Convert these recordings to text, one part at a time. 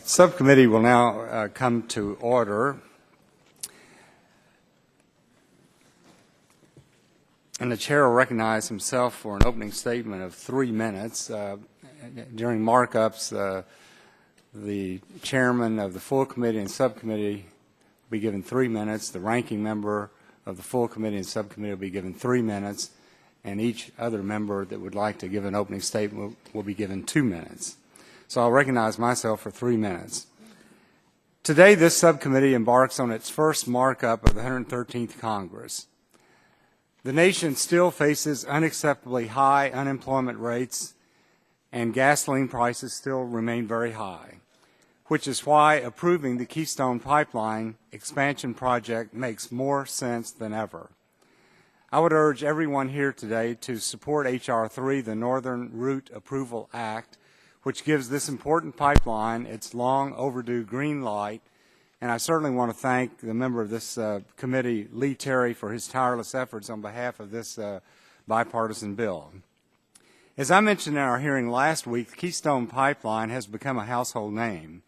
Subcommittee will now come to order. And the chair will recognize himself for an opening statement of 3 minutes. During markups, the chairman of the full committee and subcommittee will be given 3 minutes. The ranking member of the full committee and subcommittee will be given 3 minutes. And each other member that would like to give an opening statement will be given 2 minutes. So I'll recognize myself for 3 minutes. Today, this subcommittee embarks on its first markup of the 113th Congress. The nation still faces unacceptably high unemployment rates, and gasoline prices still remain very high, which is why approving the Keystone Pipeline expansion project makes more sense than ever. I would urge everyone here today to support H.R. 3, the Northern Route Approval Act, which gives this important pipeline its long overdue green light. And I certainly want to thank the member of this committee, Lee Terry, for his tireless efforts on behalf of this bipartisan bill. As I mentioned in our hearing last week, the Keystone Pipeline has become a household name.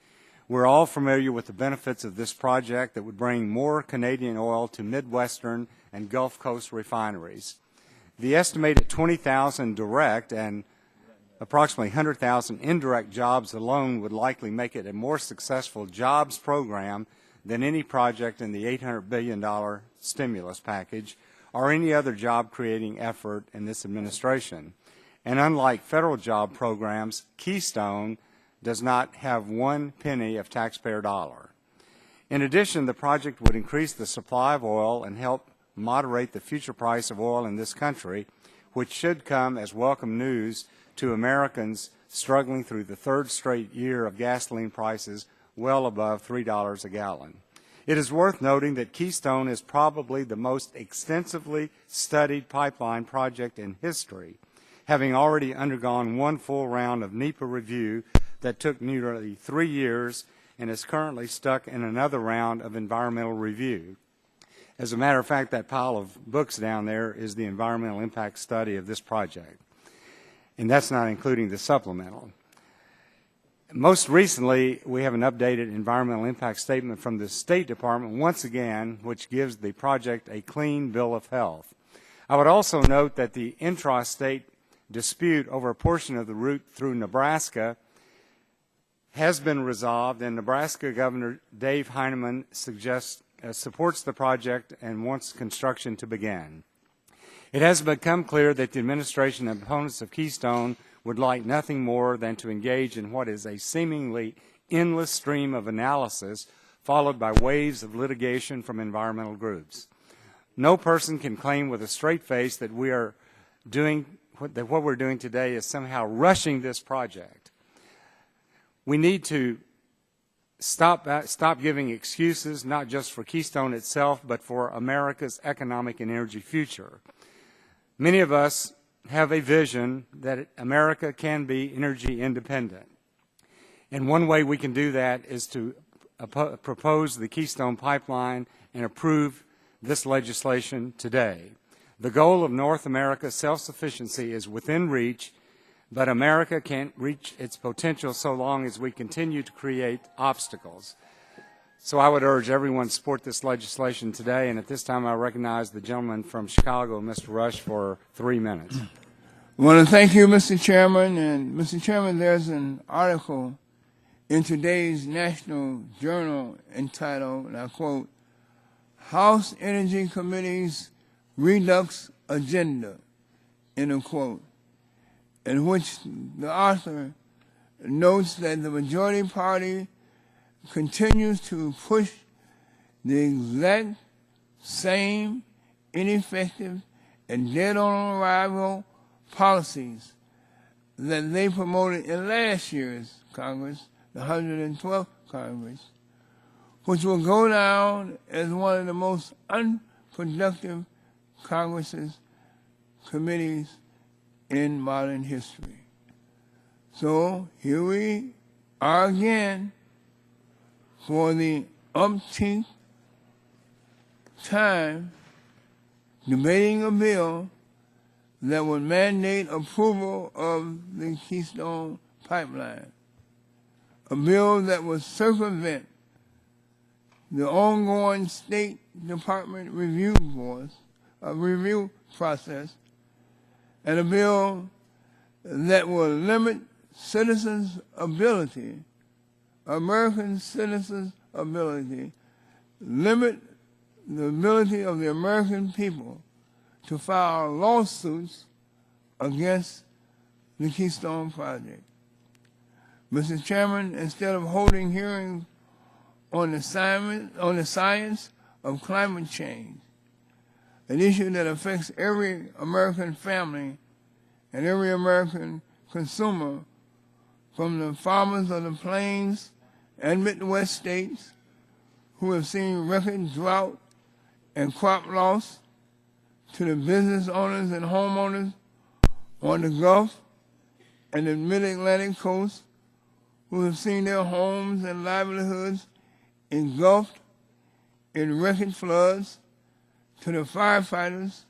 We're all familiar with the benefits of this project that would bring more Canadian oil to Midwestern and Gulf Coast refineries. The estimated 20,000 direct and approximately 100,000 indirect jobs alone would likely make it a more successful jobs program than any project in the $800 billion stimulus package or any other job-creating effort in this administration. And unlike federal job programs, Keystone does not have 1 penny of taxpayer dollar. In addition, the project would increase the supply of oil and help moderate the future price of oil in this country, which should come as welcome news to Americans struggling through the third straight year of gasoline prices well above $3 a gallon. It is worth noting that Keystone is probably the most extensively studied pipeline project in history, having already undergone one full round of NEPA review that took nearly 3 years and is currently stuck in another round of environmental review. As a matter of fact, that pile of books down there is the environmental impact study of this project. And that's not including the supplemental. Most recently, we have an updated environmental impact statement from the State Department, once again, which gives the project a clean bill of health. I would also note that the intrastate dispute over a portion of the route through Nebraska has been resolved, and Nebraska Governor Dave Heinemann supports the project and wants construction to begin. It has become clear that the administration and opponents of Keystone would like nothing more than to engage in what is a seemingly endless stream of analysis followed by waves of litigation from environmental groups. No person can claim with a straight face that what we're doing today is somehow rushing this project. We need to stop giving excuses, not just for Keystone itself, but for America's economic and energy future. Many of us have a vision that America can be energy independent. And one way we can do that is to propose the Keystone Pipeline and approve this legislation today. The goal of North America's self-sufficiency is within reach, but America can't reach its potential so long as we continue to create obstacles. So I would urge everyone to support this legislation today, and at this time I recognize the gentleman from Chicago, Mr. Rush, for 3 minutes. I want to thank you, Mr. Chairman. And Mr. Chairman, there's an article in today's National Journal entitled, and I quote, "House Energy Committee's Redux Agenda," end of quote, in which the author notes that the majority party continues to push the exact same ineffective and dead-on-arrival policies that they promoted in last year's Congress, the 112th Congress, which will go down as one of the most unproductive committees in modern history. So here we are again for the umpteenth time debating a bill that would mandate approval of the Keystone Pipeline. a bill that would circumvent the ongoing State Department review process, and a bill that will limit citizens' ability, American citizens' ability, limit the ability of the American people to file lawsuits against the Keystone Project. Mr. Chairman, instead of holding hearings on the science of climate change, an issue that affects every American family and every American consumer, from the farmers of the plains and Midwest states who have seen record drought and crop loss, to the business owners and homeowners on the Gulf and the Mid-Atlantic coast who have seen their homes and livelihoods engulfed in record floods, to the firefighters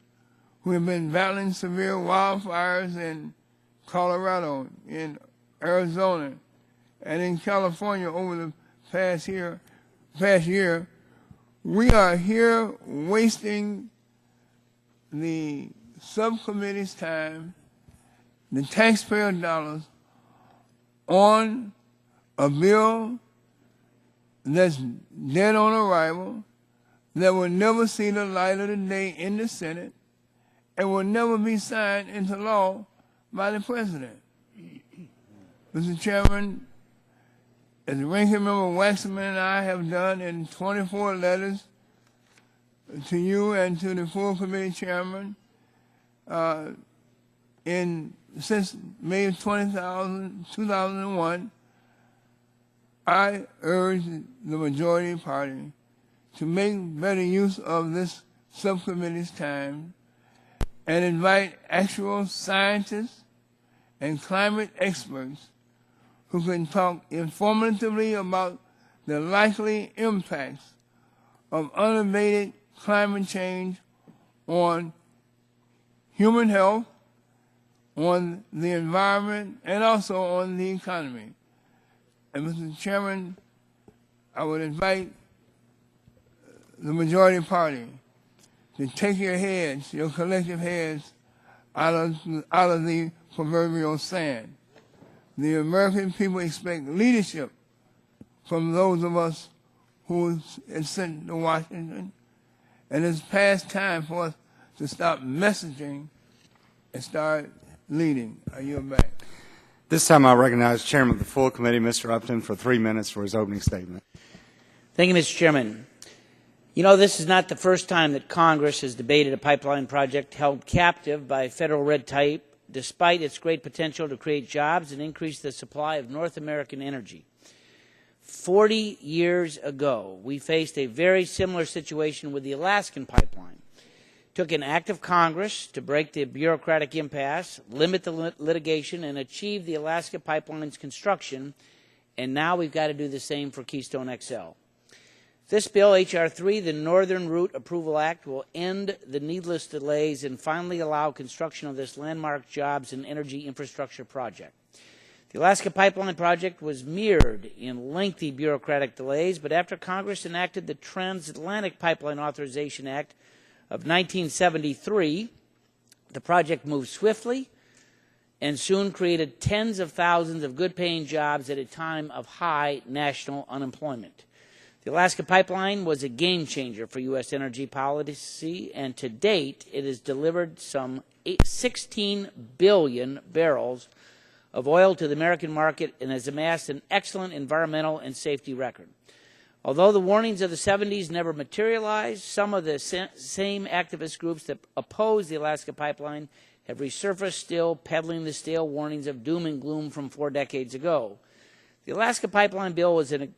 who have been battling severe wildfires in Colorado, in Arizona, and in California over the past year, we are here wasting the subcommittee's time, the taxpayer dollars, on a bill that's dead on arrival, that will never see the light of the day in the Senate, and will never be signed into law by the President. Mr. Chairman, as Ranking Member Waxman and I have done in 24 letters to you and to the full committee chairman since May of 2001, I urge the majority party to make better use of this subcommittee's time and invite actual scientists and climate experts who can talk informatively about the likely impacts of unabated climate change on human health, on the environment, and also on the economy. And Mr. Chairman, I would invite the majority party to take your heads, your collective heads, out of the proverbial sand. The American people expect leadership from those of us who are sent to Washington, and it's past time for us to stop messaging and start leading. I yield back. This time I recognize Chairman of the full committee, Mr. Upton, for 3 minutes for his opening statement. Thank you, Mr. Chairman. You know, this is not the first time that Congress has debated a pipeline project held captive by federal red tape, despite its great potential to create jobs and increase the supply of North American energy. 40 years ago, we faced a very similar situation with the Alaskan pipeline. It took an act of Congress to break the bureaucratic impasse, limit the litigation, and achieve the Alaska pipeline's construction, and now we've got to do the same for Keystone XL. This bill, H.R. 3, the Northern Route Approval Act, will end the needless delays and finally allow construction of this landmark jobs and energy infrastructure project. The Alaska Pipeline Project was mirrored in lengthy bureaucratic delays, but after Congress enacted the Transatlantic Pipeline Authorization Act of 1973, the project moved swiftly and soon created tens of thousands of good-paying jobs at a time of high national unemployment. The Alaska Pipeline was a game-changer for U.S. energy policy, and to date, it has delivered some 16 billion barrels of oil to the American market and has amassed an excellent environmental and safety record. Although the warnings of the 70s never materialized, some of the same activist groups that oppose the Alaska Pipeline have resurfaced still, peddling the stale warnings of doom and gloom from 4 decades ago. The Alaska Pipeline Bill was an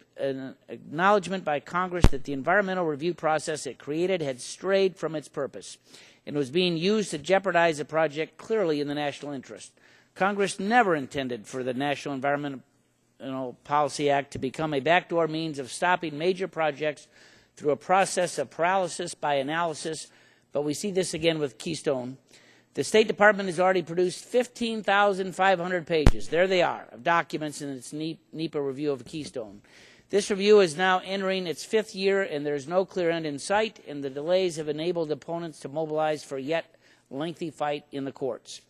acknowledgement by Congress that the environmental review process it created had strayed from its purpose and was being used to jeopardize a project clearly in the national interest. Congress never intended for the National Environmental Policy Act to become a backdoor means of stopping major projects through a process of paralysis by analysis, but we see this again with Keystone. The State Department has already produced 15,500 pages, there they are, of documents in its NEPA review of Keystone. This review is now entering its 5th year, and there is no clear end in sight, and the delays have enabled opponents to mobilize for yet lengthy fight in the courts.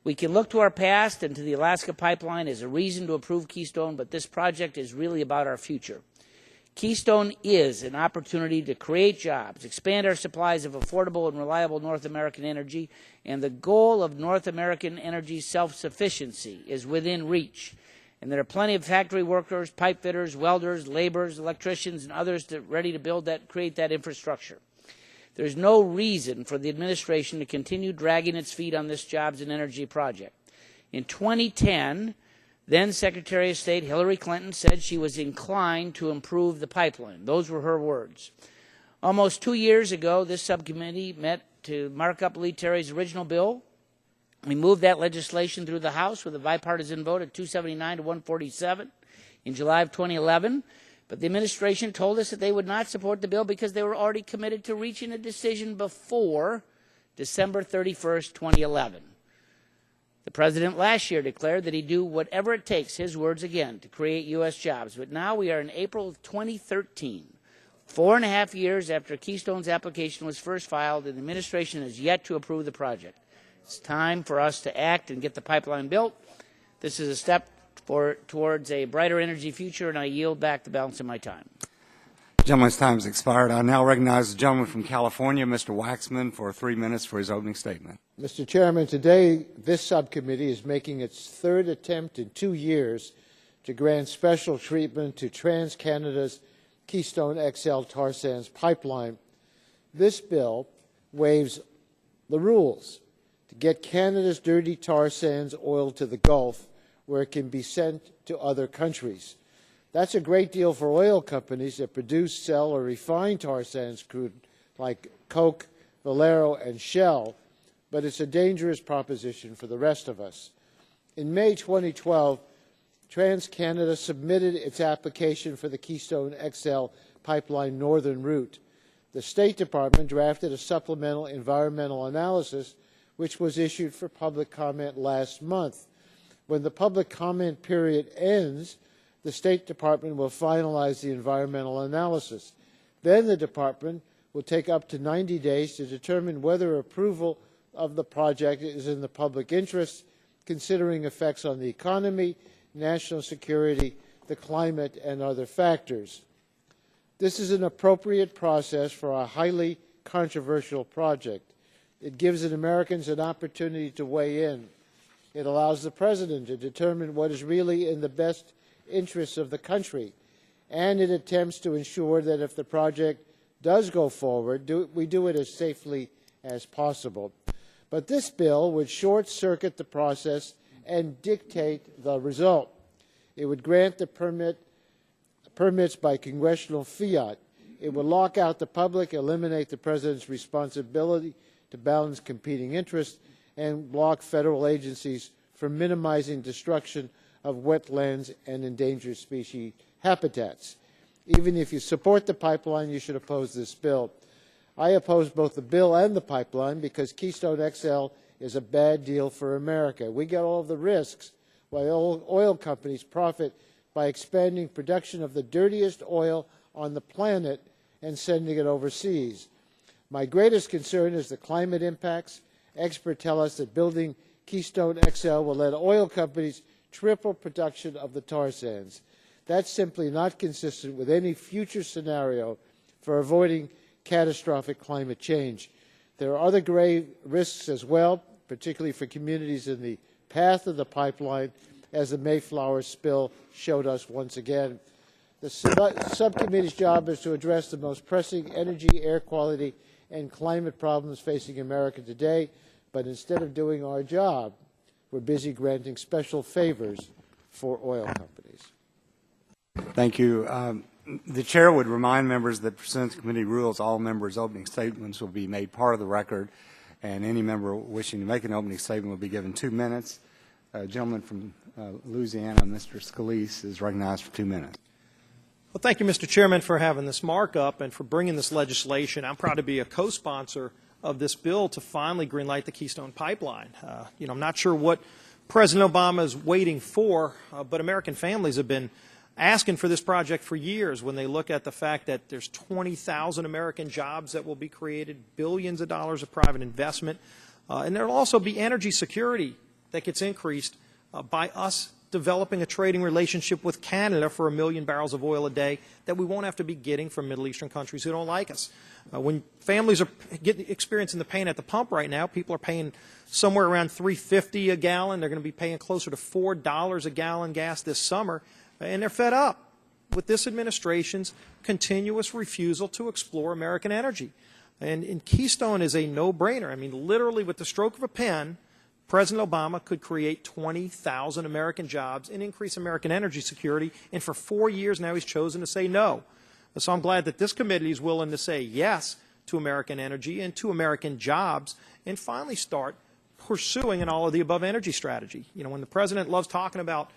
We can look to our past and to the Alaska Pipeline as a reason to approve Keystone, but this project is really about our future. Keystone is an opportunity to create jobs, expand our supplies of affordable and reliable North American energy, and the goal of North American energy self-sufficiency is within reach. And there are plenty of factory workers, pipe fitters, welders, laborers, electricians, and others ready to create that infrastructure. There's no reason for the administration to continue dragging its feet on this jobs and energy project. In 2010, then Secretary of State Hillary Clinton said she was inclined to improve the pipeline. Those were her words. Almost 2 years ago, this subcommittee met to mark up Lee Terry's original bill. We moved that legislation through the House with a bipartisan vote of 279 to 147 in July of 2011. But the administration told us that they would not support the bill because they were already committed to reaching a decision before December 31st, 2011. The president last year declared that he'd do whatever it takes, his words again, to create U.S. jobs. But now we are in April of 2013, 4.5 years after Keystone's application was first filed, and the administration has yet to approve the project. It's time for us to act and get the pipeline built. This is a step towards a brighter energy future, and I yield back the balance of my time. The gentleman's time has expired. I now recognize the gentleman from California, Mr. Waxman, for 3 minutes for his opening statement. Mr. Chairman, today this subcommittee is making its 3rd attempt in 2 years to grant special treatment to TransCanada's Keystone XL tar sands pipeline. This bill waives the rules to get Canada's dirty tar sands oil to the Gulf, where it can be sent to other countries. That's a great deal for oil companies that produce, sell, or refine tar sands crude like Koch, Valero, and Shell, but it's a dangerous proposition for the rest of us. In May 2012, TransCanada submitted its application for the Keystone XL pipeline northern route. The State Department drafted a supplemental environmental analysis, which was issued for public comment last month. When the public comment period ends, the State Department will finalize the environmental analysis. Then the Department will take up to 90 days to determine whether approval of the project is in the public interest, considering effects on the economy, national security, the climate, and other factors. This is an appropriate process for a highly controversial project. It gives Americans an opportunity to weigh in. It allows the President to determine what is really in the best interests of the country, and it attempts to ensure that if the project does go forward, we do it as safely as possible. But this bill would short-circuit the process and dictate the result. It would grant the permits by congressional fiat. It would lock out the public, eliminate the President's responsibility to balance competing interests, and block federal agencies from minimizing destruction of wetlands and endangered species habitats. Even if you support the pipeline, you should oppose this bill. I oppose both the bill and the pipeline because Keystone XL is a bad deal for America. We get all of the risks while oil companies profit by expanding production of the dirtiest oil on the planet and sending it overseas. My greatest concern is the climate impacts. Experts tell us that building Keystone XL will let oil companies triple production of the tar sands. That's simply not consistent with any future scenario for avoiding catastrophic climate change. There are other grave risks as well, particularly for communities in the path of the pipeline, as the Mayflower spill showed us once again. The subcommittee's job is to address the most pressing energy, air quality, and climate problems facing America today, but instead of doing our job, we're busy granting special favors for oil companies. Thank you. The chair would remind members that pursuant to committee rules, all members' opening statements will be made part of the record, and any member wishing to make an opening statement will be given 2 minutes. A gentleman from Louisiana, Mr. Scalise, is recognized for 2 minutes. Well, thank you, Mr. Chairman, for having this markup and for bringing this legislation. I'm proud to be a co-sponsor of this bill to finally greenlight the Keystone Pipeline. I'm not sure what President Obama is waiting for, but American families have been asking for this project for years when they look at the fact that there's 20,000 American jobs that will be created, billions of dollars of private investment, and there will also be energy security that gets increased by us developing a trading relationship with Canada for 1 million barrels of oil a day that we won't have to be getting from Middle Eastern countries who don't like us. When families are experiencing the pain at the pump right now, people are paying somewhere around $3.50 a gallon. They're going to be paying closer to $4 a gallon gas this summer, and they're fed up with this administration's continuous refusal to explore American energy. And Keystone is a no-brainer. I mean, literally with the stroke of a pen, President Obama could create 20,000 American jobs and increase American energy security, and for 4 years now he's chosen to say no. So I'm glad that this committee is willing to say yes to American energy and to American jobs and finally start pursuing an all-of-the-above energy strategy. When the president loves talking about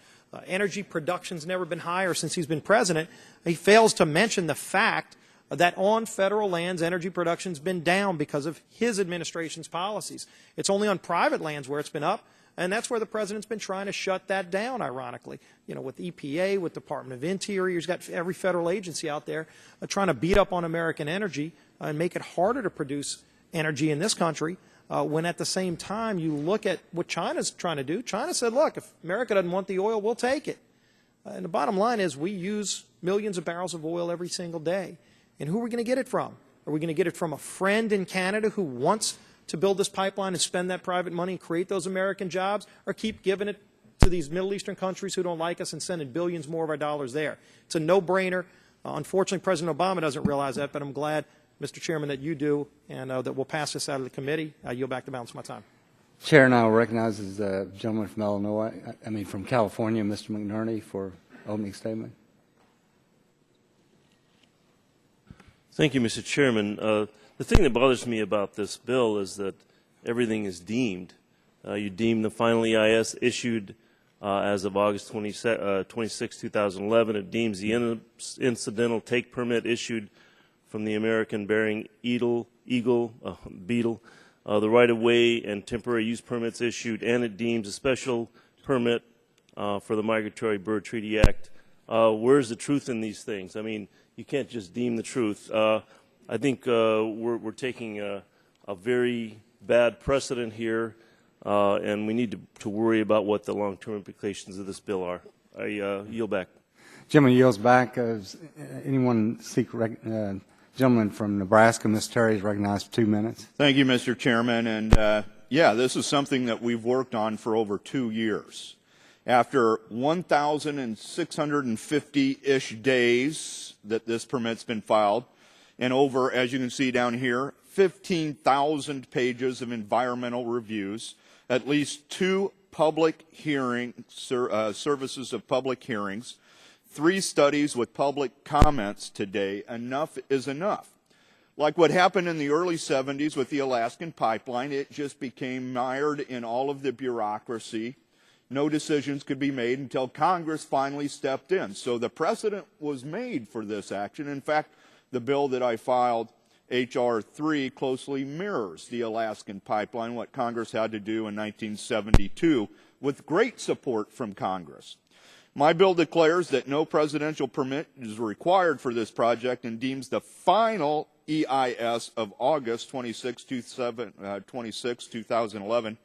energy production's never been higher since he's been president, he fails to mention the fact that on federal lands, energy production's been down because of his administration's policies. It's only on private lands where it's been up, and that's where the president's been trying to shut that down, ironically. With EPA, with Department of Interior, he's got every federal agency out there trying to beat up on American energy and make it harder to produce energy in this country, when at the same time you look at what China's trying to do. China said, look, if America doesn't want the oil, we'll take it. And the bottom line is we use millions of barrels of oil every single day. And who are we going to get it from? Are we going to get it from a friend in Canada who wants to build this pipeline and spend that private money and create those American jobs, or keep giving it to these Middle Eastern countries who don't like us and sending billions more of our dollars there? It's a no-brainer. Unfortunately, President Obama doesn't realize that, but I'm glad, Mr. Chairman, that you do, and that we'll pass this out of the committee. I yield back the balance of my time. Chair now recognizes the gentleman from from California, Mr. McNerney, for opening statement. Thank you, Mr. Chairman. The thing that bothers me about this bill is that everything is deemed. You deem the final EIS issued as of August 26, 2011. It deems the incidental take permit issued from the American Bearing Beetle, the right-of-way and temporary use permits issued, and it deems a special permit for the Migratory Bird Treaty Act. Where's the truth in these things? I mean, you can't just deem the truth. I think we're taking a very bad precedent here, and we need to worry about what the long-term implications of this bill are. I yield back. Gentleman yields back. Anyone seek gentleman from Nebraska, Ms. Terry, is recognized for 2 minutes. Thank you, Mr. Chairman. And yeah, this is something that we've worked on for over 2 years. After 1,650-ish days that this permit's been filed, and over, as you can see down here, 15,000 pages of environmental reviews, at least 2 public services of public hearings, 3 studies with public comments today, enough is enough. Like what happened in the early 70s with the Alaskan pipeline, it just became mired in all of the bureaucracy. No decisions could be made until Congress finally stepped in. So the precedent was made for this action. In fact, the bill that I filed, H.R. 3, closely mirrors the Alaskan pipeline, what Congress had to do in 1972, with great support from Congress. My bill declares that no presidential permit is required for this project and deems the final EIS of August 26, 2011,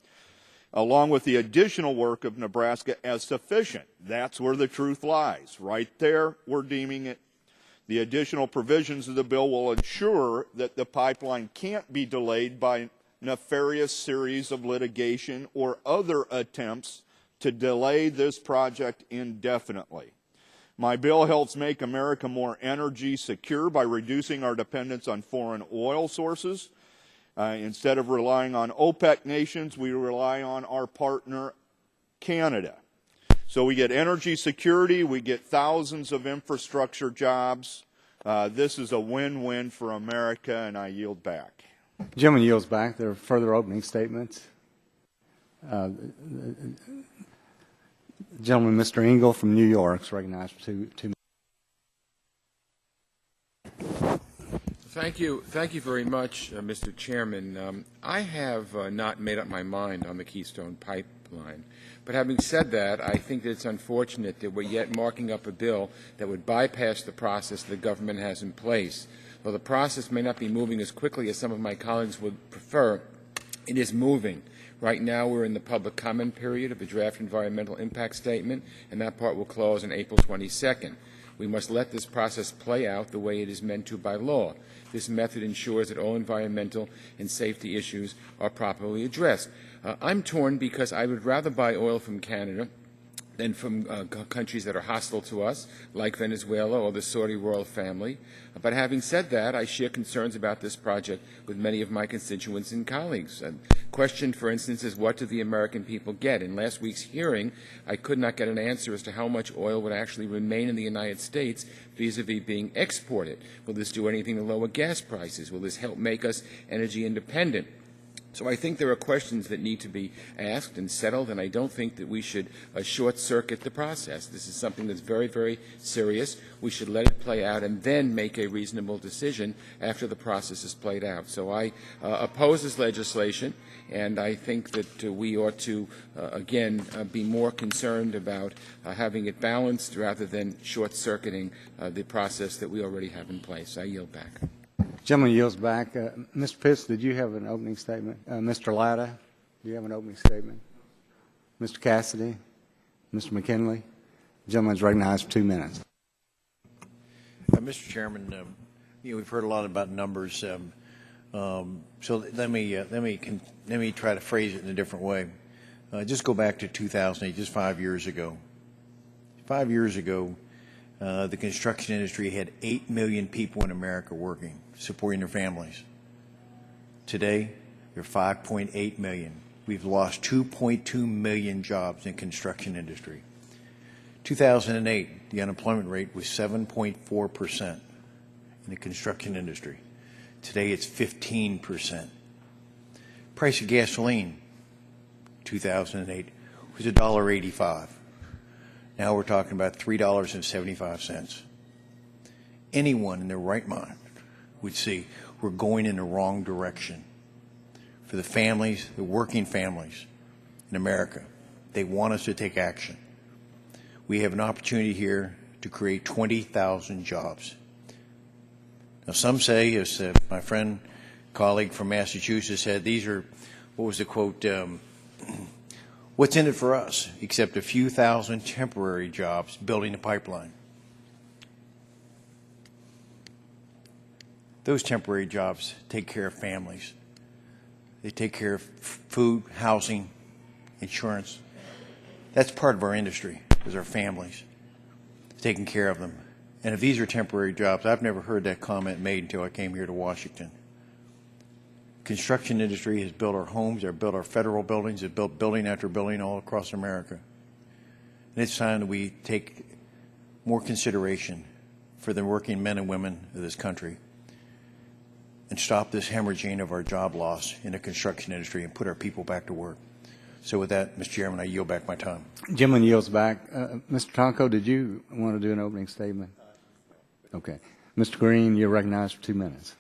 along with the additional work of Nebraska, as sufficient. That's where the truth lies. Right there, we're deeming it. The additional provisions of the bill will ensure that the pipeline can't be delayed by nefarious series of litigation or other attempts to delay this project indefinitely. My bill helps make America more energy secure by reducing our dependence on foreign oil sources. Instead of relying on OPEC nations, we rely on our partner, Canada. So we get energy security, we get thousands of infrastructure jobs. This is a win-win for America, and I yield back. Gentleman yields back. There are further opening statements. Gentleman, Mr. Engel from New York, is recognized for two minutes. Thank you very much, Mr. Chairman. I have not made up my mind on the Keystone Pipeline. But having said that, I think that it's unfortunate that we're yet marking up a bill that would bypass the process the government has in place. While the process may not be moving as quickly as some of my colleagues would prefer, it is moving. Right now, we're in the public comment period of the draft environmental impact statement, and that part will close on April 22nd. We must let this process play out the way it is meant to by law. This method ensures that all environmental and safety issues are properly addressed. I'm torn because I would rather buy oil from Canada than from countries that are hostile to us, like Venezuela or the Saudi royal family. But having said that, I share concerns about this project with many of my constituents and colleagues. The question, for instance, is what do the American people get? In last week's hearing, I could not get an answer as to how much oil would actually remain in the United States vis-a-vis being exported. Will this do anything to lower gas prices? Will this help make us energy independent? So I think there are questions that need to be asked and settled, and I don't think that we should short-circuit the process. This is something that's very, very serious. We should let it play out and then make a reasonable decision after the process is played out. So I oppose this legislation, and I think that we ought to, again, be more concerned about having it balanced rather than short-circuiting the process that we already have in place. I yield back. Gentleman yields back. Mr. Pitts, did you have an opening statement? Mr. Latta, do you have an opening statement? Mr. Cassidy? Mr. McKinley? The gentleman is recognized for 2 minutes. Mr. Chairman, we've heard a lot about numbers, so let me try to phrase it in a different way. Just go back to 2008, just 5 years ago. 5 years ago, the construction industry had 8 million people in America working, supporting their families. Today, there are 5.8 million. We've lost 2.2 million jobs in construction industry. 2008, the unemployment rate was 7.4% in the construction industry. Today, it's 15%. Price of gasoline, 2008, was $1.85. Now we're talking about $3.75. Anyone in their right mind would see we're going in the wrong direction. For the families, the working families in America, they want us to take action. We have an opportunity here to create 20,000 jobs. Now some say, as my friend, colleague from Massachusetts said, these are, what was the quote, what's in it for us except a few thousand temporary jobs building a pipeline? Those temporary jobs take care of families. They take care of food, housing, insurance. That's part of our industry, is our families, taking care of them. And if these are temporary jobs, I've never heard that comment made until I came here to Washington. Construction industry has built our homes, they've built our federal buildings, they've built building after building all across America. And it's time that we take more consideration for the working men and women of this country and stop this hemorrhaging of our job loss in the construction industry and put our people back to work. So with that, Mr. Chairman, I yield back my time. Gentleman yields back. Mr. Tonko, did you want to do an opening statement? Okay. Mr. Green, you're recognized for 2 minutes.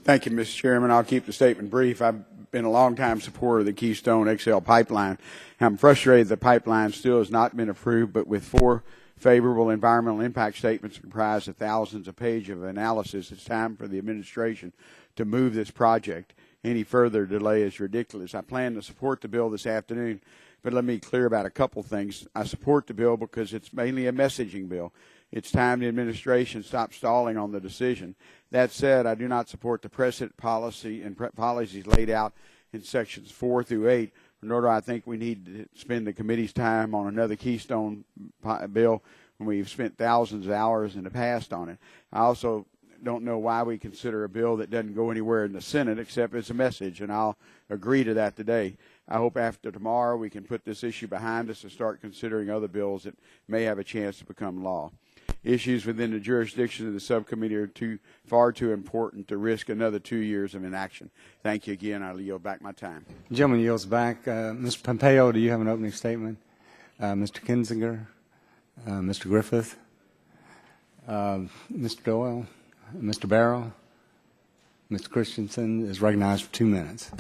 Thank you, Mr. Chairman. I'll keep the statement brief. I've been a long-time supporter of the Keystone XL pipeline. I'm frustrated the pipeline still has not been approved, but with 4 favorable environmental impact statements comprised of thousands of pages of analysis, it's time for the administration to move this project. Any further delay is ridiculous. I plan to support the bill this afternoon, but let me be clear about a couple things. I support the bill because it's mainly a messaging bill. It's time the administration stops stalling on the decision. That said, I do not support the precedent policy and policies laid out in sections 4 through 8, nor do I think we need to spend the committee's time on another Keystone bill when we've spent thousands of hours in the past on it. I also don't know why we consider a bill that doesn't go anywhere in the Senate except it's a message, and I'll agree to that today. I hope after tomorrow we can put this issue behind us and start considering other bills that may have a chance to become law. Issues within the jurisdiction of the subcommittee are far too important to risk another 2 years of inaction. Thank you again. I'll yield back my time. The gentleman yields back. Mr. Pompeo, do you have an opening statement? Mr. Kinzinger? Mr. Griffith? Mr. Doyle? Mr. Barrow. Mr. Christensen is recognized for 2 minutes.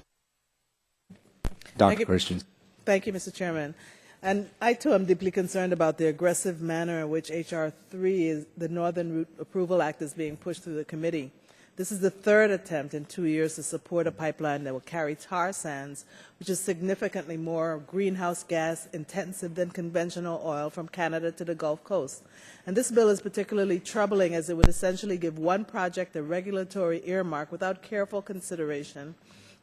Dr. Christensen. Thank you, Mr. Chairman. And I, too, am deeply concerned about the aggressive manner in which H.R. 3, the Northern Route Approval Act, is being pushed through the committee. This is the third attempt in 2 years to support a pipeline that will carry tar sands, which is significantly more greenhouse gas intensive than conventional oil from Canada to the Gulf Coast. And this bill is particularly troubling as it would essentially give one project a regulatory earmark without careful consideration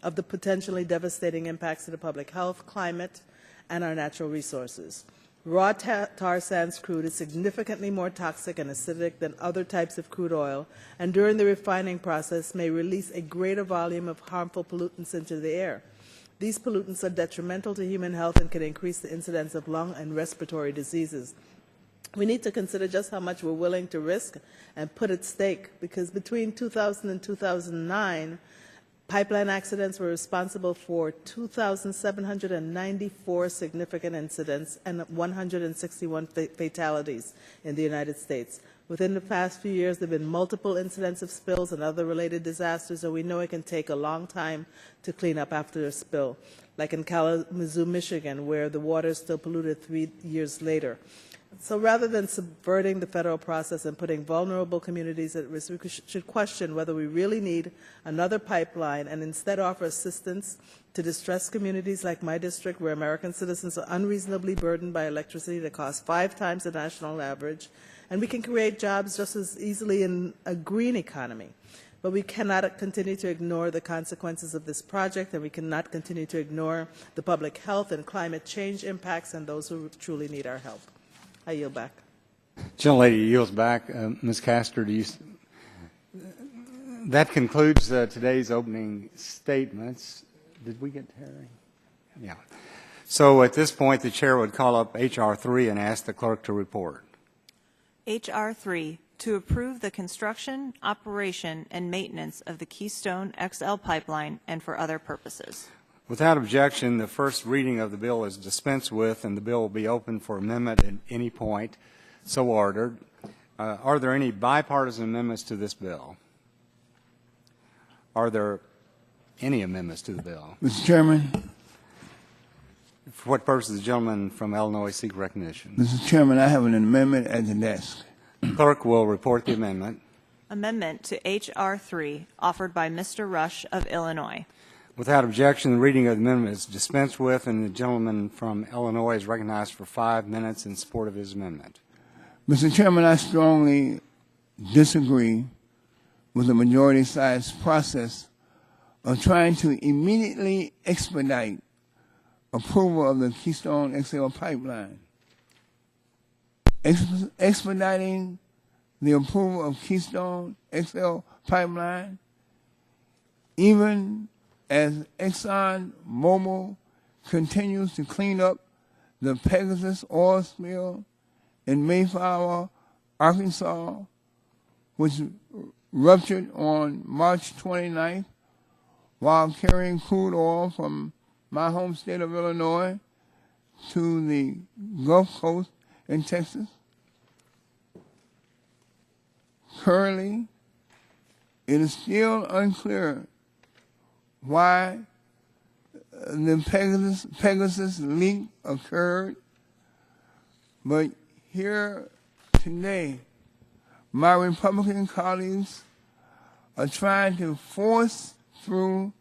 of the potentially devastating impacts to the public health, climate, and our natural resources. Raw tar sands crude is significantly more toxic and acidic than other types of crude oil, and during the refining process may release a greater volume of harmful pollutants into the air. These pollutants are detrimental to human health and can increase the incidence of lung and respiratory diseases. We need to consider just how much we're willing to risk and put at stake, because between 2000 and 2009, pipeline accidents were responsible for 2,794 significant incidents and 161 fatalities in the United States. Within the past few years, there have been multiple incidents of spills and other related disasters, and we know it can take a long time to clean up after a spill, like in Kalamazoo, Michigan, where the water is still polluted 3 years later. So rather than subverting the federal process and putting vulnerable communities at risk, we should question whether we really need another pipeline and instead offer assistance to distressed communities like my district, where American citizens are unreasonably burdened by electricity that costs 5 times the national average. And we can create jobs just as easily in a green economy. But we cannot continue to ignore the consequences of this project, and we cannot continue to ignore the public health and climate change impacts and those who truly need our help. I yield back. Gentlelady yields back. Ms. Castor, that concludes today's opening statements. Did we get Terry? Yeah. So at this point, the chair would call up H.R. 3 and ask the clerk to report. H.R. 3, to approve the construction, operation, and maintenance of the Keystone XL pipeline and for other purposes. Without objection, the first reading of the bill is dispensed with, and the bill will be open for amendment at any point so ordered. Are there any bipartisan amendments to this bill? Are there any amendments to the bill? Mr. Chairman. For what purpose does the gentleman from Illinois seek recognition? Mr. Chairman, I have an amendment at the desk. Clerk will report the amendment. Amendment to H.R. 3, offered by Mr. Rush of Illinois. Without objection, the reading of the amendment is dispensed with, and the gentleman from Illinois is recognized for 5 minutes in support of his amendment. Mr. Chairman, I strongly disagree with the majority side's process of trying to immediately expedite approval of the Keystone XL pipeline. Expediting the approval of Keystone XL pipeline, even as ExxonMobil continues to clean up the Pegasus oil spill in Mayflower, Arkansas, which ruptured on March 29th while carrying crude oil from my home state of Illinois to the Gulf Coast in Texas. Currently, it is still unclear why the Pegasus leak occurred, but here today, my Republican colleagues are trying to force through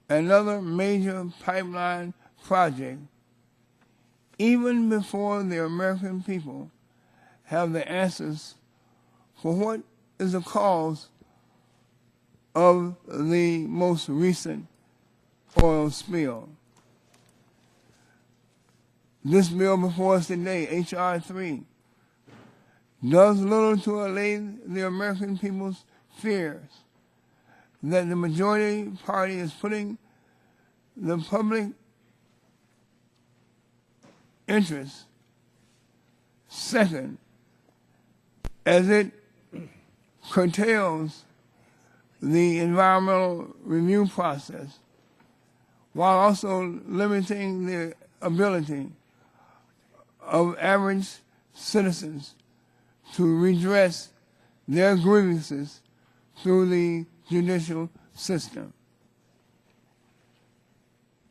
another major pipeline project even before the American people have the answers for what is the cause of the most recent oil spill. This bill before us today, H.R. 3, does little to allay the American people's fears that the majority party is putting the public interest second as it curtails the environmental review process while also limiting the ability of average citizens to redress their grievances through the judicial system.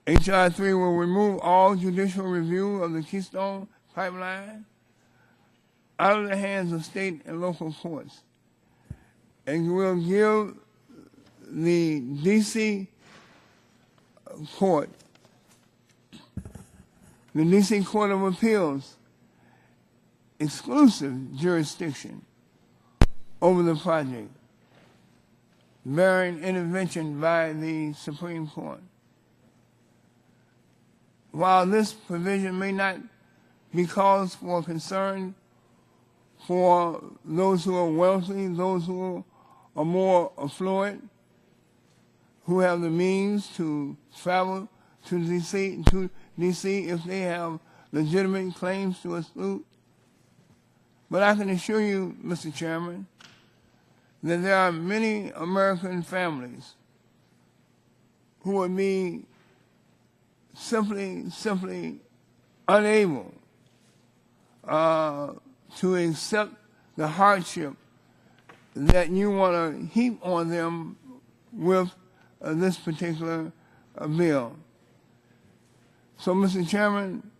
H.R. 3 will remove all judicial review of the Keystone Pipeline out of the hands of state and local courts, and will give the D.C. Court, the D.C. Court of Appeals, exclusive jurisdiction over the project, bearing intervention by the Supreme Court. While this provision may not be cause for concern for those who are wealthy, those who are more affluent, who have the means to travel to D.C. if they have legitimate claims to a suit. But I can assure you, Mr. Chairman, that there are many American families who would be simply unable to accept the hardship that you want to heap on them with this particular bill. So, Mr. Chairman,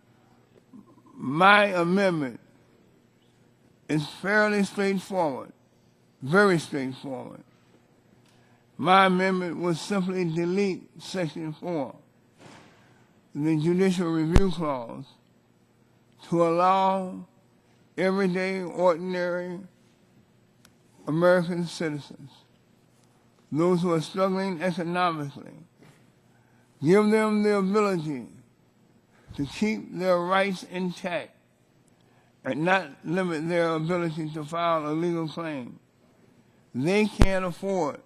my amendment is fairly straightforward, very straightforward. My amendment would simply delete Section 4, the judicial review clause, to allow everyday, ordinary American citizens, those who are struggling economically, give them the ability to keep their rights intact and not limit their ability to file a legal claim. They can't afford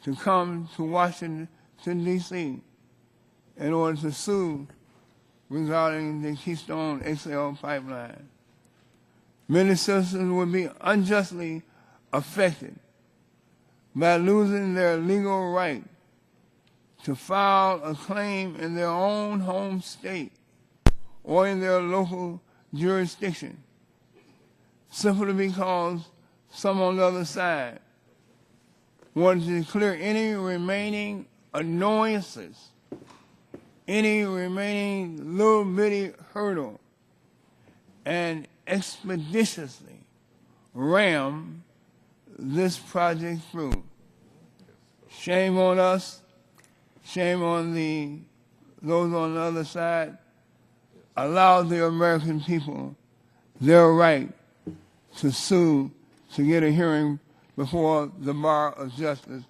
to come to Washington, D.C. in order to sue regarding the Keystone XL pipeline. Many citizens would be unjustly affected by losing their legal right to file a claim in their own home state or in their local jurisdiction, simply because some on the other side wanted to clear any remaining annoyances, any remaining little bitty hurdle, and expeditiously ram this project through. Shame on us, shame on those on the other side. Allow the American people their right to sue, to get a hearing before the bar of justice.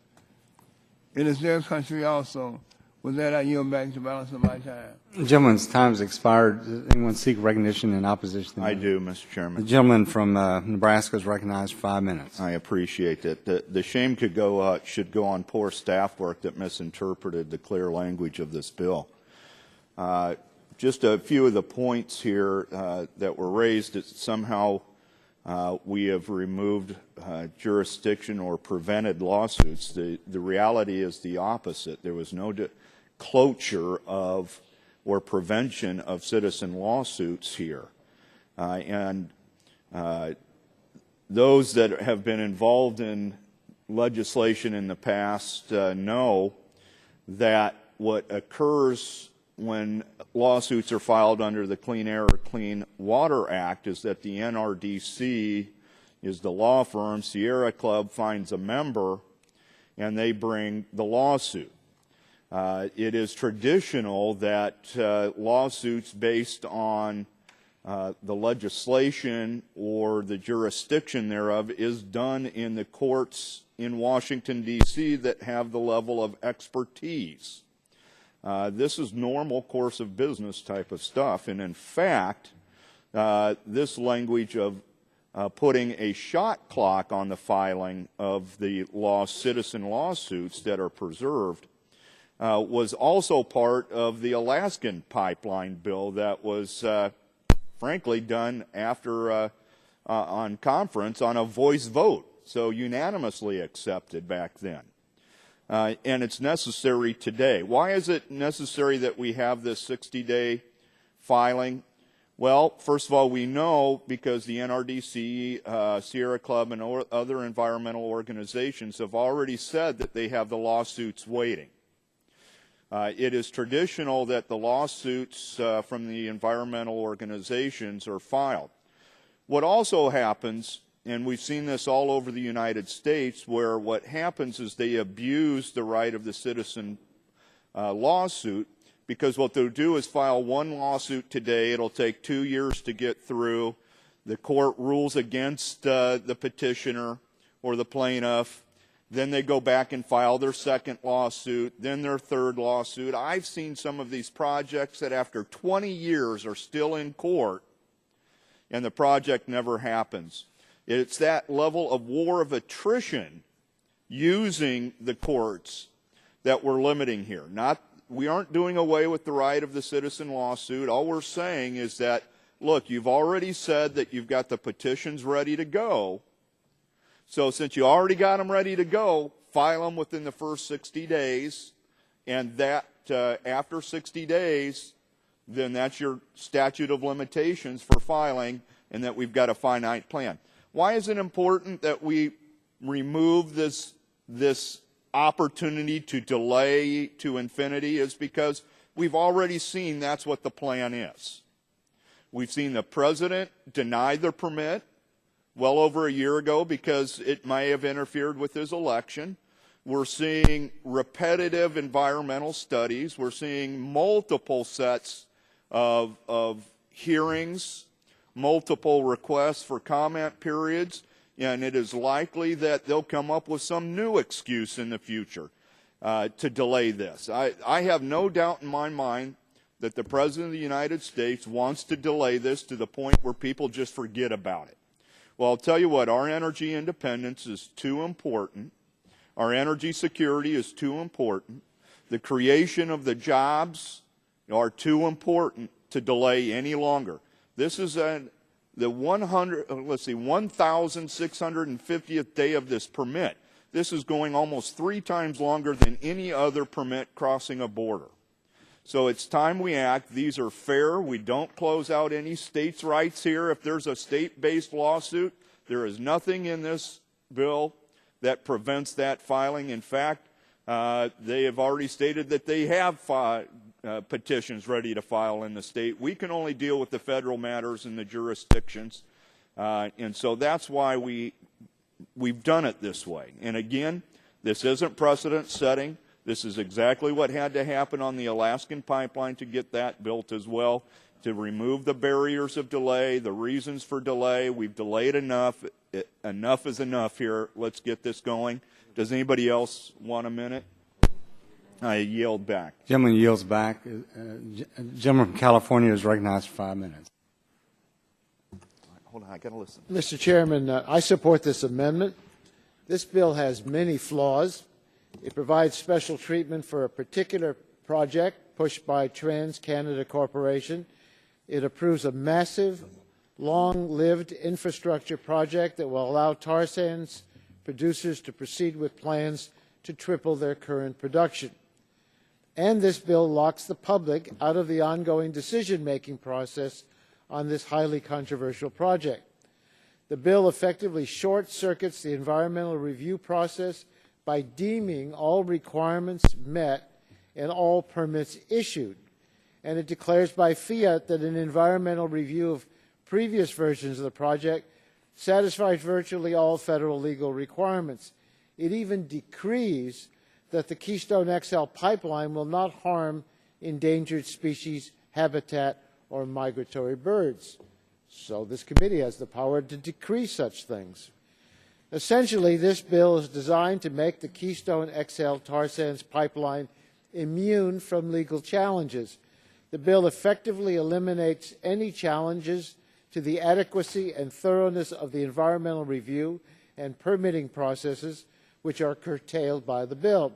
It is their country also. With that, I yield back the balance of my time. The gentleman's time has expired. Does anyone seek recognition in opposition? I do, Mr. Chairman. The gentleman from Nebraska is recognized for 5 minutes. I appreciate that. The shame should go on poor staff work that misinterpreted the clear language of this bill. Just a few of the points here that were raised, that somehow we have removed jurisdiction or prevented lawsuits. The reality is the opposite. There was no cloture of or prevention of citizen lawsuits here. And those that have been involved in legislation in the past know that what occurs when lawsuits are filed under the Clean Air or Clean Water Act is that the NRDC is the law firm, Sierra Club finds a member, and they bring the lawsuit. It is traditional that lawsuits based on the legislation or the jurisdiction thereof is done in the courts in Washington, D.C. that have the level of expertise. This is normal course of business type of stuff, and in fact, this language of putting a shot clock on the filing of the citizen lawsuits that are preserved was also part of the Alaskan pipeline bill that was, frankly, done after on conference on a voice vote, so unanimously accepted back then. And it's necessary today. Why is it necessary that we have this 60-day filing? Well, first of all, we know because the NRDC, Sierra Club, and other environmental organizations have already said that they have the lawsuits waiting. It is traditional that the lawsuits from the environmental organizations are filed. What also happens, and we've seen this all over the United States, where what happens is they abuse the right of the citizen lawsuit, because what they'll do is file one lawsuit today. It'll take 2 years to get through. The court rules against the petitioner or the plaintiff. Then they go back and file their second lawsuit, then their third lawsuit. I've seen some of these projects that after 20 years are still in court, and the project never happens. It's that level of war of attrition using the courts that we're limiting here. We aren't doing away with the right of the citizen lawsuit. All we're saying is that, look, you've already said that you've got the petitions ready to go. So since you already got them ready to go, file them within the first 60 days. And that after 60 days, then that's your statute of limitations for filing, and that we've got a finite plan. Why is it important that we remove this opportunity to delay to infinity? Is because we've already seen that's what the plan is. We've seen the president deny the permit well over a year ago because it may have interfered with his election. We're seeing repetitive environmental studies. We're seeing multiple sets of hearings, multiple requests for comment periods, and it is likely that they'll come up with some new excuse in the future to delay this. I have no doubt in my mind that the President of the United States wants to delay this to the point where people just forget about it. Well, I'll tell you what, our energy independence is too important. Our energy security is too important. The creation of the jobs are too important to delay any longer. This is the 1,650th day of this permit. This is going almost 3 times longer than any other permit crossing a border. So it's time we act. These are fair. We don't close out any states' rights here. If there's a state-based lawsuit, there is nothing in this bill that prevents that filing. In fact, they have already stated that they have petitions ready to file in the state. We can only deal with the federal matters in the jurisdictions. And so that's why we've done it this way. And again, this isn't precedent setting. This is exactly what had to happen on the Alaskan pipeline to get that built as well, to remove the barriers of delay, the reasons for delay. We've delayed enough. Enough is enough here. Let's get this going. Does anybody else want a minute? I yield back. Gentleman yields back. Gentleman from California is recognized for 5 minutes. Hold on, I got to listen. Mr. Chairman, I support this amendment. This bill has many flaws. It provides special treatment for a particular project pushed by TransCanada Corporation. It approves a massive, long-lived infrastructure project that will allow tar sands producers to proceed with plans to triple their current production. And this bill locks the public out of the ongoing decision-making process on this highly controversial project. The bill effectively short-circuits the environmental review process by deeming all requirements met and all permits issued. And it declares by fiat that an environmental review of previous versions of the project satisfies virtually all federal legal requirements. It even decrees that the Keystone XL pipeline will not harm endangered species, habitat, or migratory birds. So this committee has the power to decree such things. Essentially, this bill is designed to make the Keystone XL tar sands pipeline immune from legal challenges. The bill effectively eliminates any challenges to the adequacy and thoroughness of the environmental review and permitting processes, which are curtailed by the bill.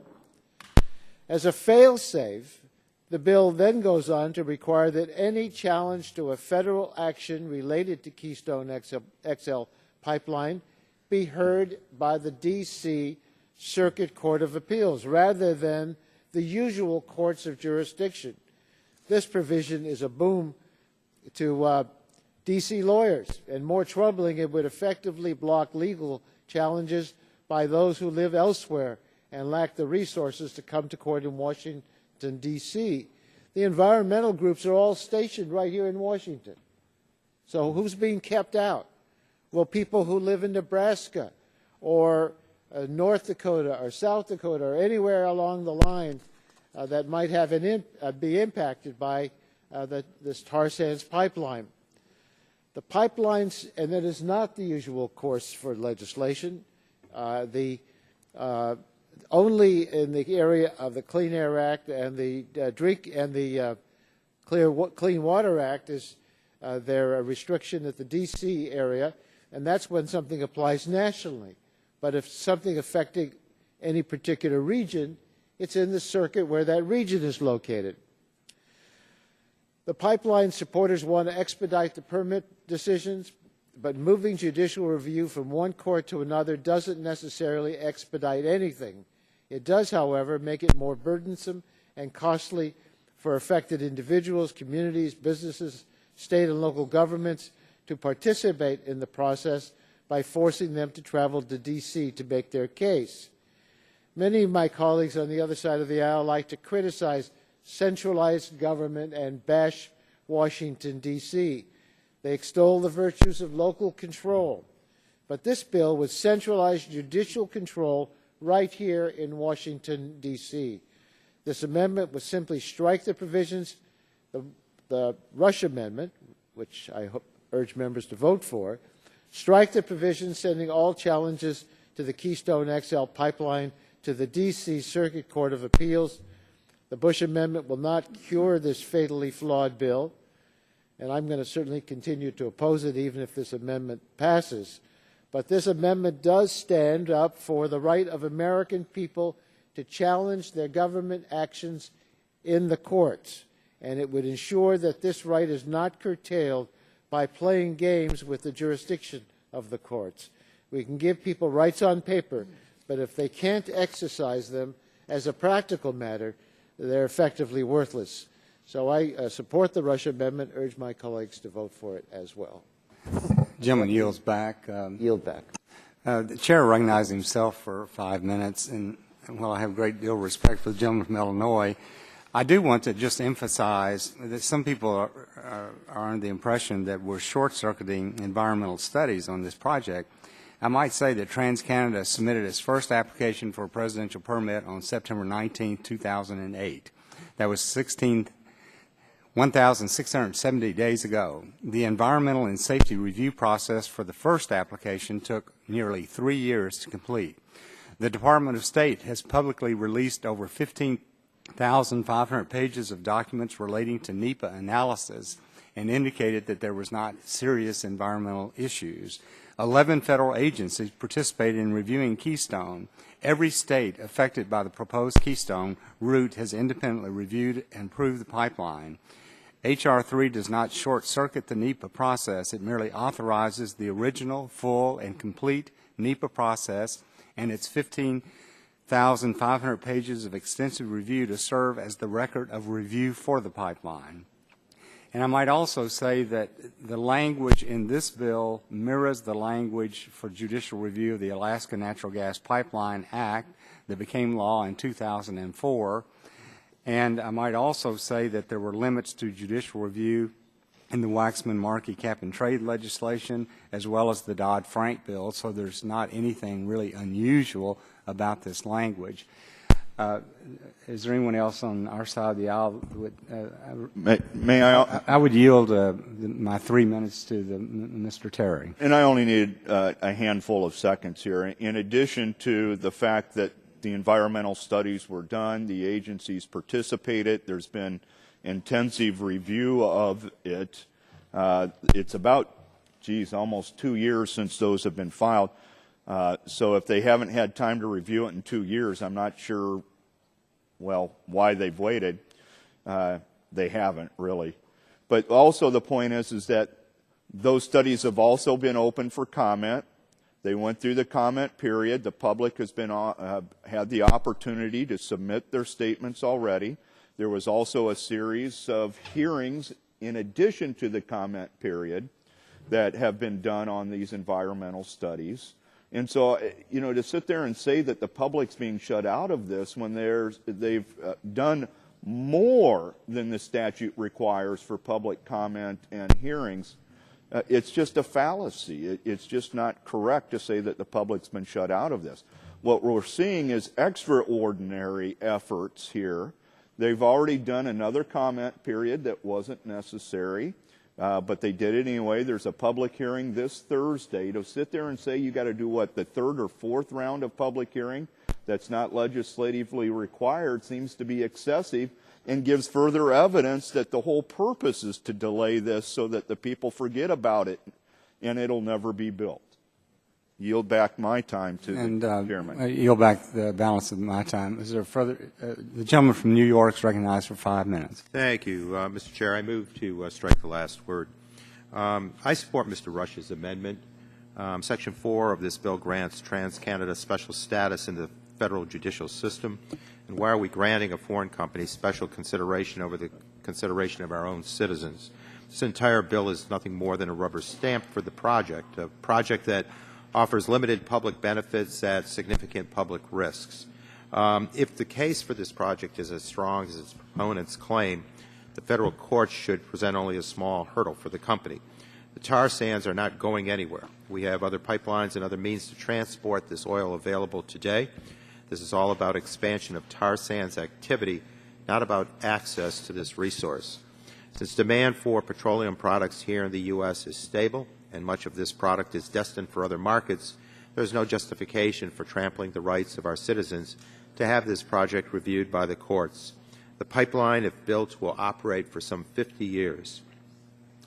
As a fail-safe, the bill then goes on to require that any challenge to a federal action related to Keystone XL pipeline be heard by the D.C. Circuit Court of Appeals rather than the usual courts of jurisdiction. This provision is a boon to D.C. lawyers, and more troubling, it would effectively block legal challenges by those who live elsewhere and lack the resources to come to court in Washington, D.C. The environmental groups are all stationed right here in Washington. So who's being kept out? Well, people who live in Nebraska or North Dakota or South Dakota or anywhere along the line that might have be impacted by this tar sands pipeline. The pipelines, and that is not the usual course for legislation. Only in the area of the Clean Air Act and the Clean Water Act is there a restriction at the D.C. area, and that's when something applies nationally. But if something affecting any particular region, it's in the circuit where that region is located. The pipeline supporters want to expedite the permit decisions, but moving judicial review from one court to another doesn't necessarily expedite anything. It does, however, make it more burdensome and costly for affected individuals, communities, businesses, state and local governments to participate in the process by forcing them to travel to D.C. to make their case. Many of my colleagues on the other side of the aisle like to criticize centralized government and bash Washington, D.C. They extol the virtues of local control. But this bill would centralize judicial control right here in Washington, D.C. This amendment would simply strike the provisions, the Rush Amendment, which I urge members to vote for, strike the provisions sending all challenges to the Keystone XL pipeline to the D.C. Circuit Court of Appeals. The Bush Amendment will not cure this fatally flawed bill, and I'm going to certainly continue to oppose it even if this amendment passes. But this amendment does stand up for the right of American people to challenge their government actions in the courts, and it would ensure that this right is not curtailed by playing games with the jurisdiction of the courts. We can give people rights on paper, but if they can't exercise them as a practical matter, they're effectively worthless. So I support the Rush Amendment, urge my colleagues to vote for it as well. Gentleman yields back. Yield back. The chair recognizes himself for 5 minutes, and while I have a great deal of respect for the gentleman from Illinois, I do want to just emphasize that some people are under the impression that we're short-circuiting environmental studies on this project. I might say that TransCanada submitted its first application for a presidential permit on September 19, 2008. That was 1,670 days ago. The environmental and safety review process for the first application took nearly 3 years to complete. The Department of State has publicly released over 15,500 pages of documents relating to NEPA analysis and indicated that there was not serious environmental issues. 11 federal agencies participated in reviewing Keystone. Every state affected by the proposed Keystone route has independently reviewed and approved the pipeline. H.R. 3 does not short-circuit the NEPA process. It merely authorizes the original, full, and complete NEPA process and its 15,500 pages of extensive review to serve as the record of review for the pipeline. And I might also say that the language in this bill mirrors the language for judicial review of the Alaska Natural Gas Pipeline Act that became law in 2004. And I might also say that there were limits to judicial review in the Waxman-Markey cap-and-trade legislation as well as the Dodd-Frank bill, so there's not anything really unusual about this language. Is there anyone else on our side of the aisle? May I? I would yield my 3 minutes to Mr. Terry. And I only need a handful of seconds here. In addition to the fact that the environmental studies were done, the agencies participated, there's been intensive review of it. It's about, almost 2 years since those have been filed. So if they haven't had time to review it in 2 years, I'm not sure, why they've waited. They haven't, really. But also the point is that those studies have also been open for comment. They went through the comment period. The public has been had the opportunity to submit their statements already. There was also a series of hearings in addition to the comment period that have been done on these environmental studies. And so, to sit there and say that the public's being shut out of this when they've done more than the statute requires for public comment and hearings, it's just a fallacy. It's just not correct to say that the public's been shut out of this. What we're seeing is extraordinary efforts here. They've already done another comment period that wasn't necessary, but they did it anyway. There's a public hearing this Thursday. To sit there and say you got to do what, the third or fourth round of public hearing that's not legislatively required seems to be excessive and gives further evidence that the whole purpose is to delay this so that the people forget about it and it'll never be built. Yield back my time to the chairman. Yield back the balance of my time. Is there further? The gentleman from New York is recognized for 5 minutes. Thank you, Mr. Chair. I move to strike the last word. I support Mr. Rush's amendment. Section 4 of this bill grants Trans-Canada special status in the federal judicial system. And why are we granting a foreign company special consideration over the consideration of our own citizens? This entire bill is nothing more than a rubber stamp for the project, a project that offers limited public benefits at significant public risks. If the case for this project is as strong as its proponents claim, the federal courts should present only a small hurdle for the company. The tar sands are not going anywhere. We have other pipelines and other means to transport this oil available today. This is all about expansion of tar sands activity, not about access to this resource. Since demand for petroleum products here in the U.S. is stable and much of this product is destined for other markets, there is no justification for trampling the rights of our citizens to have this project reviewed by the courts. The pipeline, if built, will operate for some 50 years.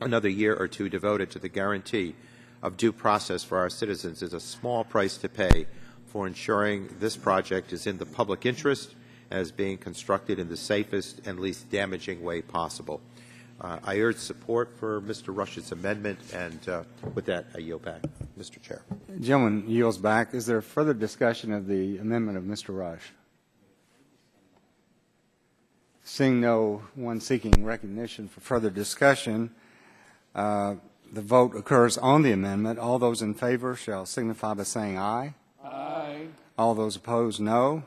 Another year or two devoted to the guarantee of due process for our citizens is a small price to pay for ensuring this project is in the public interest and is being constructed in the safest and least damaging way possible. I urge support for Mr. Rush's amendment, and with that, I yield back. Mr. Chair. The gentleman yields back. Is there further discussion of the amendment of Mr. Rush? Seeing no one seeking recognition for further discussion, the vote occurs on the amendment. All those in favor shall signify by saying aye. Aye. All those opposed, no.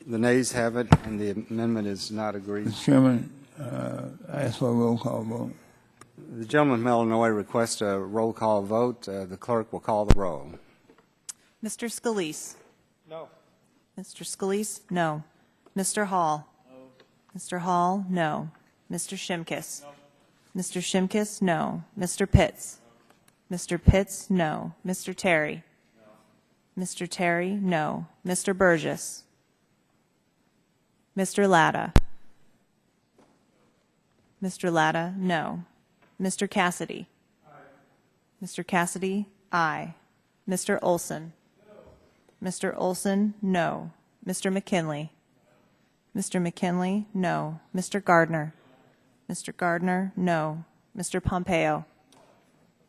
The nays have it, and the amendment is not agreed. Mr. Chairman, I ask for a roll call vote. The gentleman from Illinois requests a roll call vote. The clerk will call the roll. Mr. Scalise? No. Mr. Scalise? No. Mr. Hall? No. Mr. Hall? No. Mr. Shimkus? No. Mr. Shimkus? No. Mr. Pitts? No. Mr. Pitts? No. Mr. Terry? No. Mr. Terry? No. Mr. Burgess? Mr. Latta? Mr. Latta? No. Mr. Cassidy? Aye. Mr. Cassidy? Aye. Mr. Olson? No. Mr. Olson? No. Mr. McKinley? Mr. McKinley? No. Mr. Gardner? Mr. Gardner? No. Mr. Pompeo?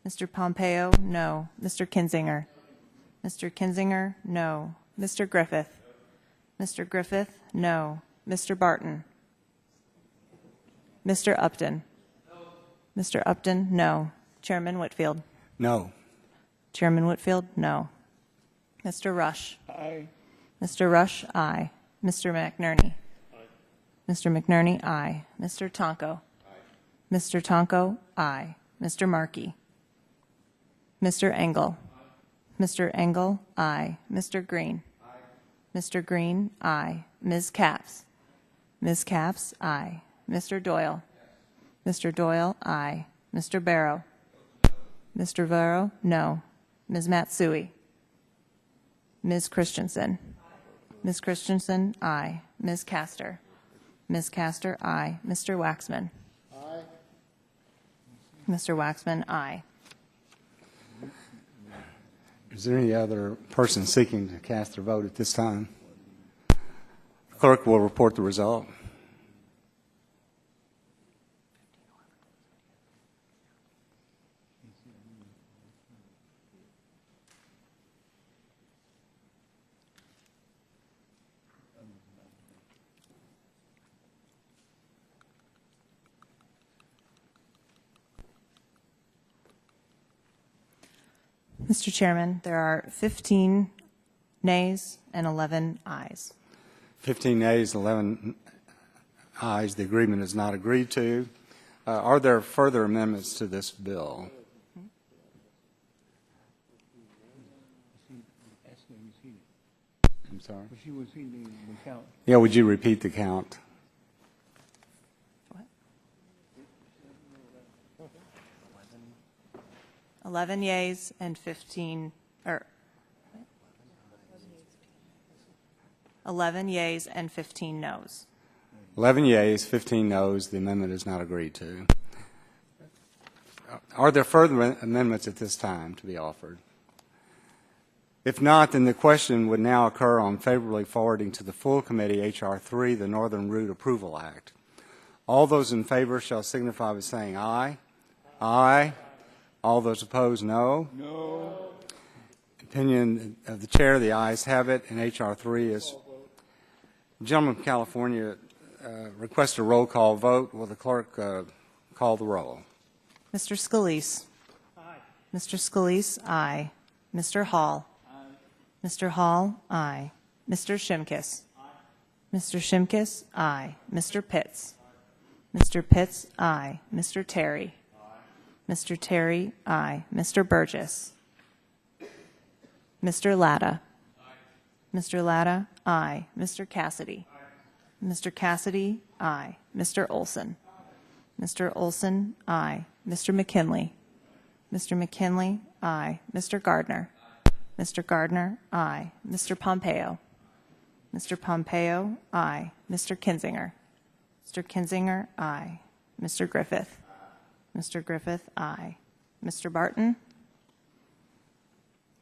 Mr. Pompeo? No. Mr. Kinzinger? Mr. Kinzinger? No. Mr. Griffith? Mr. Griffith? No. Mr. Barton? Mr. Upton? No. Mr. Upton? No. Chairman Whitfield? No. Chairman Whitfield? No. Mr. Rush? Aye. Mr. Rush? Aye. Mr. McNerney? Aye. Mr. McNerney? Aye. Mr. Tonko? Aye. Mr. Tonko? Aye. Mr. Markey? Mr. Engel? Aye. Mr. Engel? Aye. Mr. Green? Aye. Mr. Green? Aye. Ms. Capps? Ms. Capps? Aye. Mr. Doyle? Mr. Doyle? Aye. Mr. Barrow? Mr. Barrow? No. Ms. Matsui? Ms. Christensen? Ms. Christensen? Aye. Ms. Castor? Ms. Castor? Aye. Mr. Waxman? Aye. Mr. Waxman? Aye. Is there any other person seeking to cast their vote at this time? The clerk will report the result. Mr. Chairman, there are 15 nays and 11 ayes. 15 nays, 11 ayes. The agreement is not agreed to. Are there further amendments to this bill? I'm sorry? Yeah, would you repeat the count? What? 11 yeas and 15, or 11 yeas and 15 noes. 11 yeas, 15 noes. The amendment is not agreed to. Are there further amendments at this time to be offered? If not, then the question would now occur on favorably forwarding to the full committee H.R. 3, the Northern Route Approval Act. All those in favor shall signify by saying aye. Aye. All those opposed, no. No. Opinion of the chair, the ayes have it, and H.R. 3 is. The gentleman from California requests a roll call vote. Will the clerk call the roll? Mr. Scalise. Aye. Mr. Scalise, aye. Mr. Hall. Aye. Mr. Hall, aye. Mr. Shimkus. Aye. Mr. Shimkus, aye. Mr. Pitts. Aye. Mr. Pitts, aye. Mr. Terry. Aye. Mr. Terry, aye. Mr. Burgess. Mr. Latta. Aye. Mr. Latta, aye. Mr. Cassidy. Aye. Mr. Cassidy, aye. Mr. Olson. Aye. Mr. Olson, aye. Mr. McKinley. Mr. McKinley, aye. Mr. Gardner. Aye. Mr. Gardner, aye. Mr. Pompeo. Mr. Pompeo, aye. Mr. Kinzinger. Mr. Kinzinger, aye. Mr. Griffith. Mr. Griffith, aye. Mr. Barton.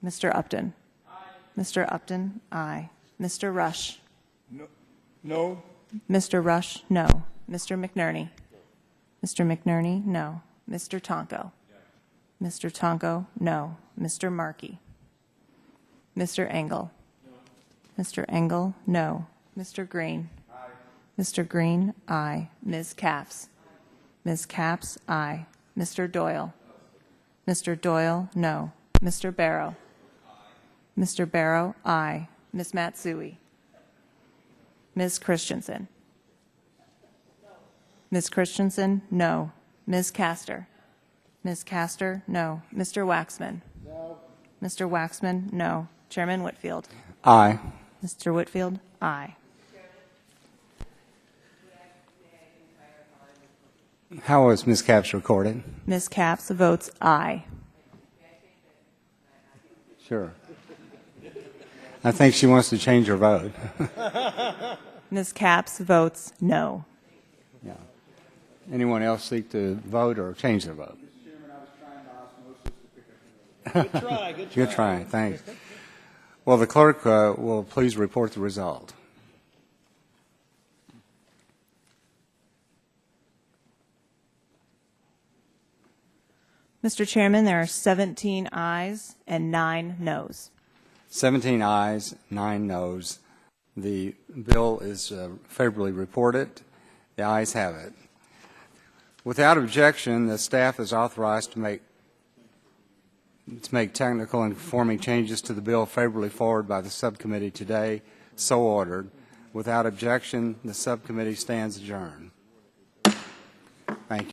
Mr. Upton. Aye. Mr. Upton, aye. Mr. Rush. No. Mr. Rush, no. Mr. McNerney. Mr. McNerney, no. Mr. Tonko. Mr. Tonko, no. Mr. Markey. Mr. Engel. No. Mr. Engel, no. Mr. Green. Aye. Mr. Green, aye. Ms. Capps. Ms. Capps, aye. Mr. Doyle. No. Mr. Doyle, no. Mr. Barrow. Aye. Mr. Barrow, aye. Ms. Matsui. Ms. Christensen. No. Ms. Christensen, no. Ms. Castor. Ms. Castor, no. Mr. Waxman. No. Mr. Waxman, no. Chairman Whitfield. Aye. Mr. Whitfield, aye. How was Ms. Capps recorded? Ms. Capps votes aye. Sure. I think she wants to change her vote. Ms. Capps votes no. Yeah. Anyone else seek to vote or change their vote? Good try. Good try. Thanks. Well, the clerk will please report the result. Mr. Chairman, there are 17 ayes and 9 noes. 17 ayes, 9 noes. The bill is favorably reported. The ayes have it. Without objection, the staff is authorized to make technical and conforming changes to the bill favorably forwarded by the subcommittee today. So ordered. Without objection, the subcommittee stands adjourned. Thank you.